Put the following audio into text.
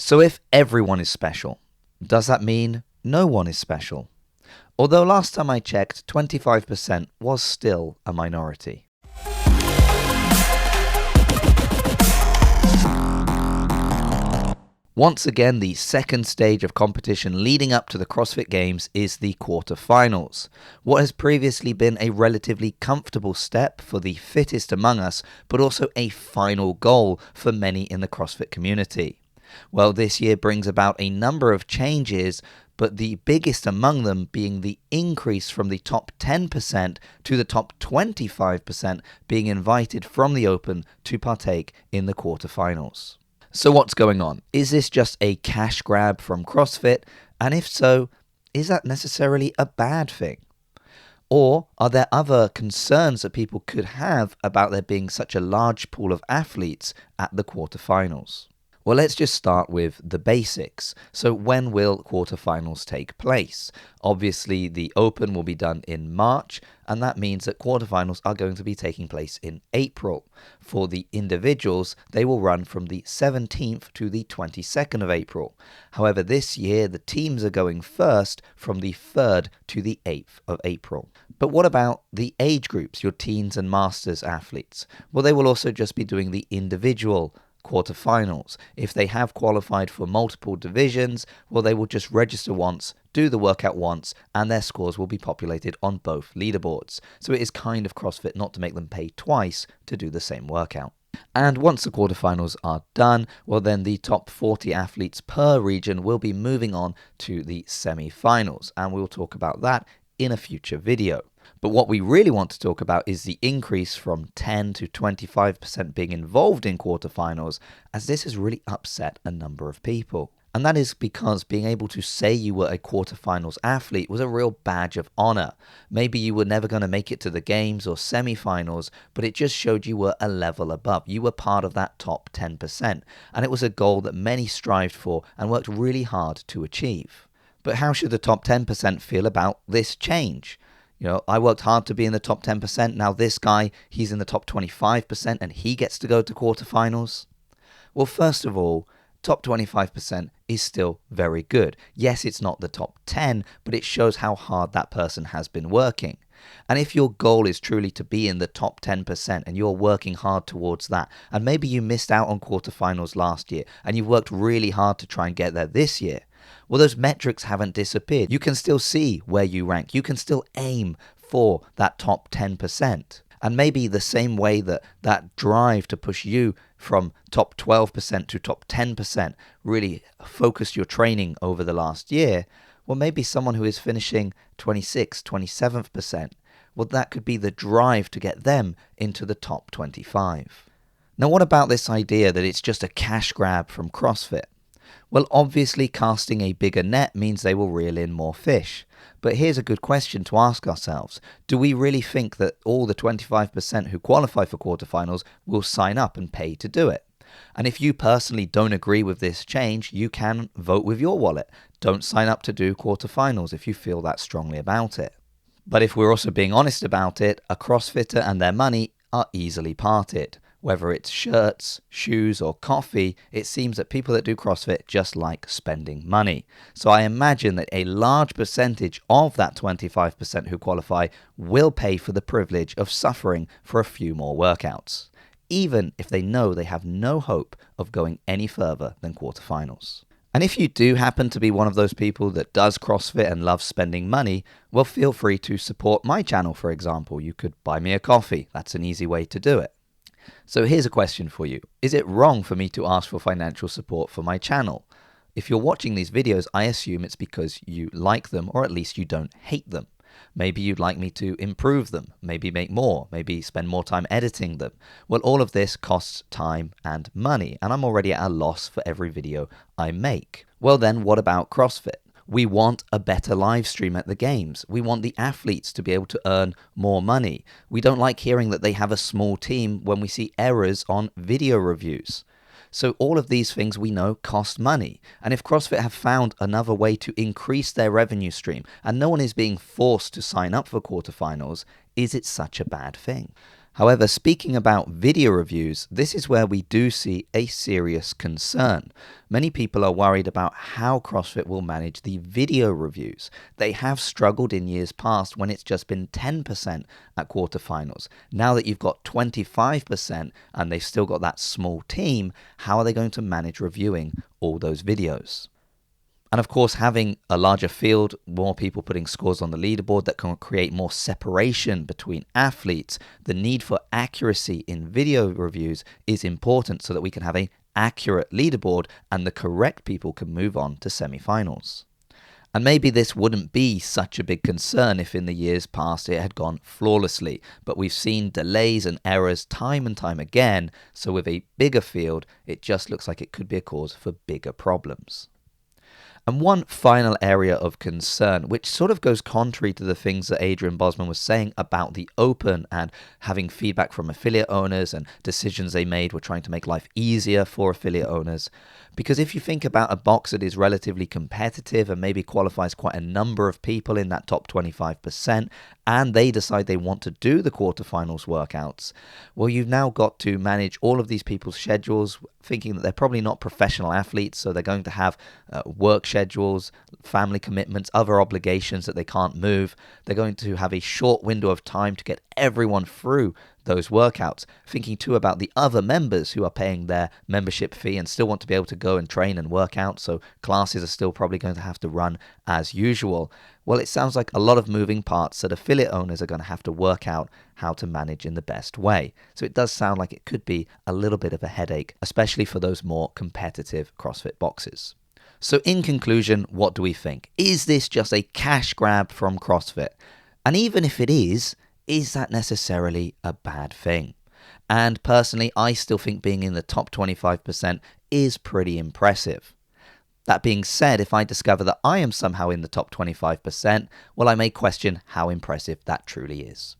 So if everyone is special, does that mean no one is special? Although last time I checked, 25% was still a minority. Once again, the second stage of competition leading up to the CrossFit Games is the quarterfinals. What has previously been a relatively comfortable step for the fittest among us, but also a final goal for many in the CrossFit community. Well, this year brings about a number of changes, but the biggest among them being the increase from the top 10% to the top 25% being invited from the Open to partake in the quarterfinals. So what's going on? Is this just a cash grab from CrossFit? And if so, is that necessarily a bad thing? Or are there other concerns that people could have about there being such a large pool of athletes at the quarterfinals? Well, let's just start with the basics. So when will quarterfinals take place? Obviously, the Open will be done in March, and that means that quarterfinals are going to be taking place in April. For the individuals, they will run from the 17th to the 22nd of April. However, this year, the teams are going first from the 3rd to the 8th of April. But what about the age groups, your teens and masters athletes? Well, they will also just be doing the individual quarterfinals. If they have qualified for multiple divisions, well, they will just register once, do the workout once, and their scores will be populated on both leaderboards. So it is kind of CrossFit not to make them pay twice to do the same workout. And once the quarterfinals are done, well, then the top 40 athletes per region will be moving on to the semi-finals, and we'll talk about that in a future video. But what we really want to talk about is the increase from 10 to 25% being involved in quarterfinals, as this has really upset a number of people. And that is because being able to say you were a quarterfinals athlete was a real badge of honor. Maybe you were never going to make it to the games or semifinals, but it just showed you were a level above. You were part of that top 10%. And it was a goal that many strived for and worked really hard to achieve. But how should the top 10% feel about this change? I worked hard to be in the top 10%. Now this guy, he's in the top 25% and he gets to go to quarterfinals. Well, first of all, top 25% is still very good. Yes, it's not the top 10, but it shows how hard that person has been working. And if your goal is truly to be in the top 10% and you're working hard towards that, and maybe you missed out on quarterfinals last year and you've worked really hard to try and get there this year, well, those metrics haven't disappeared. You can still see where you rank. You can still aim for that top 10%. And maybe the same way that drive to push you from top 12% to top 10% really focused your training over the last year, well, maybe someone who is finishing 26th, 27th%, well, that could be the drive to get them into the top 25. Now, what about this idea that it's just a cash grab from CrossFit? Well, obviously casting a bigger net means they will reel in more fish. But here's a good question to ask ourselves. Do we really think that all the 25% who qualify for quarterfinals will sign up and pay to do it? And if you personally don't agree with this change, you can vote with your wallet. Don't sign up to do quarterfinals if you feel that strongly about it. But if we're also being honest about it, a CrossFitter and their money are easily parted. Whether it's shirts, shoes, or coffee, it seems that people that do CrossFit just like spending money. So I imagine that a large percentage of that 25% who qualify will pay for the privilege of suffering for a few more workouts, even if they know they have no hope of going any further than quarterfinals. And if you do happen to be one of those people that does CrossFit and loves spending money, well, feel free to support my channel, for example. You could buy me a coffee. That's an easy way to do it. So here's a question for you. Is it wrong for me to ask for financial support for my channel? If you're watching these videos, I assume it's because you like them, or at least you don't hate them. Maybe you'd like me to improve them, maybe make more, maybe spend more time editing them. Well, all of this costs time and money, and I'm already at a loss for every video I make. Well then, what about CrossFit? We want a better live stream at the games. We want the athletes to be able to earn more money. We don't like hearing that they have a small team when we see errors on video reviews. So all of these things we know cost money. And if CrossFit have found another way to increase their revenue stream and no one is being forced to sign up for quarterfinals, is it such a bad thing? However, speaking about video reviews, this is where we do see a serious concern. Many people are worried about how CrossFit will manage the video reviews. They have struggled in years past when it's just been 10% at quarterfinals. Now that you've got 25% and they've still got that small team, how are they going to manage reviewing all those videos? And of course, having a larger field, more people putting scores on the leaderboard, that can create more separation between athletes. The need for accuracy in video reviews is important so that we can have an accurate leaderboard and the correct people can move on to semifinals. And maybe this wouldn't be such a big concern if in the years past it had gone flawlessly, but we've seen delays and errors time and time again, so with a bigger field, it just looks like it could be a cause for bigger problems. And one final area of concern, which sort of goes contrary to the things that Adrian Bosman was saying about the Open and having feedback from affiliate owners and decisions they made were trying to make life easier for affiliate owners. Because if you think about a box that is relatively competitive and maybe qualifies quite a number of people in that top 25%, and they decide they want to do the quarterfinals workouts, well, you've now got to manage all of these people's schedules, thinking that they're probably not professional athletes, so they're going to have work schedules, family commitments, other obligations that they can't move. They're going to have a short window of time to get everyone through those workouts, thinking too about the other members who are paying their membership fee and still want to be able to go and train and work out, so classes are still probably going to have to run as usual. Well, it sounds like a lot of moving parts that affiliate owners are going to have to work out how to manage in the best way. So it does sound like it could be a little bit of a headache, especially for those more competitive CrossFit boxes. So in conclusion, what do we think? Is this just a cash grab from CrossFit? And even if it is that necessarily a bad thing? And personally, I still think being in the top 25% is pretty impressive. That being said, if I discover that I am somehow in the top 25%, well, I may question how impressive that truly is.